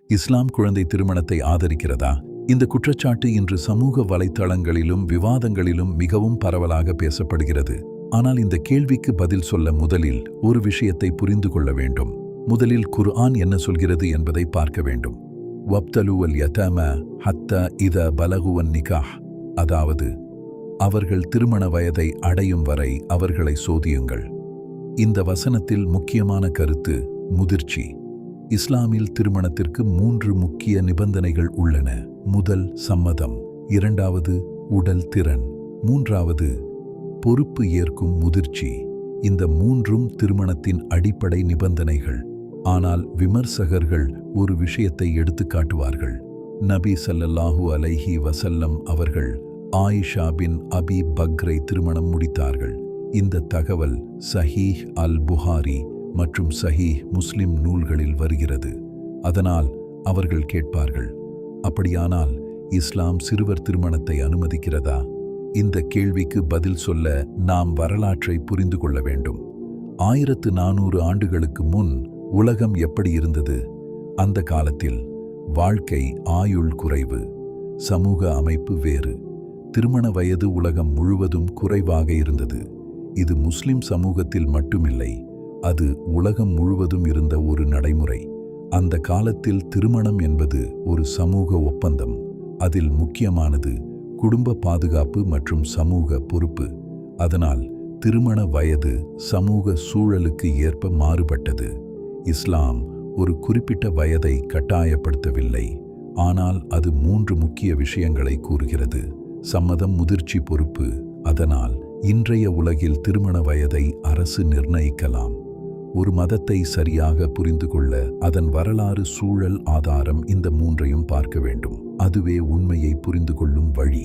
இஸ்லாம் குழந்தை திருமணத்தை ஆதரிக்கிறதா? இந்த குற்றச்சாட்டு இன்று சமூக வலைத்தளங்களிலும் விவாதங்களிலும் மிகவும் பரவலாக பேசப்படுகிறது. ஆனால் இந்த கேள்விக்கு பதில் சொல்ல முதலில் ஒரு விஷயத்தை புரிந்து கொள்ள வேண்டும். முதலில் குர்ஆன் என்ன சொல்கிறது என்பதை பார்க்க வேண்டும். வப்தலுவல் யதம ஹத்த இத பலகுவன் நிகாஹ், அதாவது அவர்கள் திருமண வயதை அடையும் வரை அவர்களை சோதியுங்கள். இந்த வசனத்தில் முக்கியமான கருத்து முதிர்ச்சி. இஸ்லாமில் திருமணத்திற்கு 3 முக்கிய நிபந்தனைகள் உள்ளன. முதல் சம்மதம், இரண்டாவது உடல் திறன், மூன்றாவது பொறுப்பு ஏற்கும் முதிர்ச்சி. இந்த 3ம் திருமணத்தின் அடிப்படை நிபந்தனைகள். ஆனால் விமர்சகர்கள் ஒரு விஷயத்தை எடுத்து காட்டுவார்கள். நபி ஸல்லல்லாஹு அலைஹி வஸல்லம் அவர்கள் ஆயிஷா பின் அபி பக்ரை திருமணம் முடித்தார்கள். இந்த தகவல் சஹீஹ் அல் புகாரி மற்றும் சஹீஹ் முஸ்லிம் நூல்களில் வருகிறது. அதனால் அவர்கள் கேட்பார்கள், அப்படியானால் இஸ்லாம் சிறுவர் திருமணத்தை அனுமதிக்கிறதா? இந்த கேள்விக்கு பதில் சொல்ல நாம் வரலாற்றை புரிந்து கொள்ள வேண்டும். 1400 ஆண்டுகளுக்கு முன் உலகம் எப்படி இருந்தது? அந்த காலத்தில் வாழ்க்கை ஆயுள் குறைவு, சமூக அமைப்பு வேறு. திருமண வயது உலகம் முழுவதும் குறைவாக இருந்தது. இது முஸ்லிம் சமூகத்தில் மட்டுமில்லை, அது உலகம் முழுவதும் இருந்த ஒரு நடைமுறை. அந்த காலத்தில் திருமணம் என்பது ஒரு சமூக ஒப்பந்தம். அதில் முக்கியமானது குடும்ப பாதுகாப்பு மற்றும் சமூக பொறுப்பு. அதனால் திருமண வயது சமூக சூழலுக்கு ஏற்ப மாறுபட்டது. இஸ்லாம் ஒரு குறிப்பிட்ட வயதை கட்டாயப்படுத்தவில்லை, ஆனால் அது 3 முக்கிய விஷயங்களை கூறுகிறது: சம்மதம், முதிர்ச்சி, பொறுப்பு. அதனால் இன்றைய உலகில் திருமண வயதை அரசு நிர்ணயிக்கலாம். ஒரு மதத்தை சரியாக புரிந்து கொள்ள அதன் வரலாறு, சூழல், ஆதாரம், இந்த 3ஐயும் பார்க்க வேண்டும். அதுவே உண்மையை புரிந்து கொள்ளும் வழி.